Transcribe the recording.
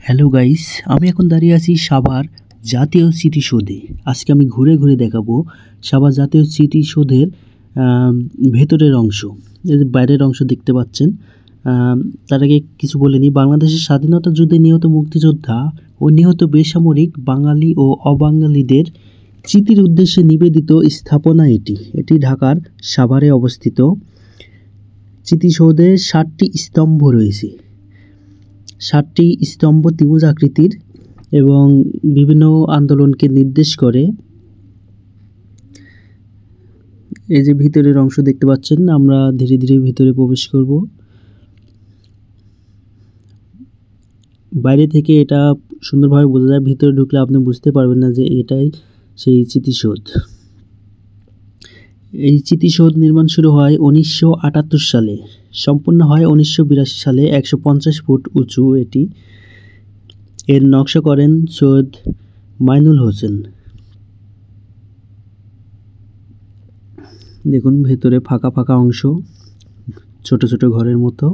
Hello guys, আমি এখন দাঁড়িয়ে আছি সাভার জাতীয় স্মৃতিসৌধে। আজকে আমি ঘুরে ঘুরে দেখাবো সাভার জাতীয় স্মৃতিসৌধের ভেতরের অংশ। এই যে বাইরের অংশ দেখতে পাচ্ছেন। তার আগে কিছু বলে নিই, বাংলাদেশের স্বাধীনতা যুদ্ধে নিহত মুক্তিযোদ্ধা ও নিহত বেসামরিক বাঙালি ও অবাঙালিদের স্মৃতির উদ্দেশ্যে নিবেদিত স্থাপনা এটি। এটি ঢাকার সাভারে অবস্থিত। স্মৃতিসৌধে 7টি স্তম্ভ রয়েছে। 7টি স্তম্ভ ত্রিভুজ আকৃতির এবং বিভিন্ন আন্দোলনকে নির্দেশ করে। এই যে ভিতরের অংশ দেখতে পাচ্ছেন, আমরা ধীরে ধীরে ভিতরে প্রবেশ করব। বাইরে থেকে এটা সুন্দরভাবে বোঝা যায়, ভিতরে ঢুকলে আপনি বুঝতে পারবেন না যে এটাই সেই স্মৃতিসৌধ। এই স্মৃতিসৌধ নির্মাণ শুরু হয় 1978 সালে, সম্পূর্ণ হয় 1982 সালে। 150 ফুট উঁচু এটি। এর নকশা করেন সৈয়দ মাইনুল হোসেন। দেখুন ভেতরে ফাঁকা ফাঁকা অংশ, ছোট ছোট ঘরের মতো।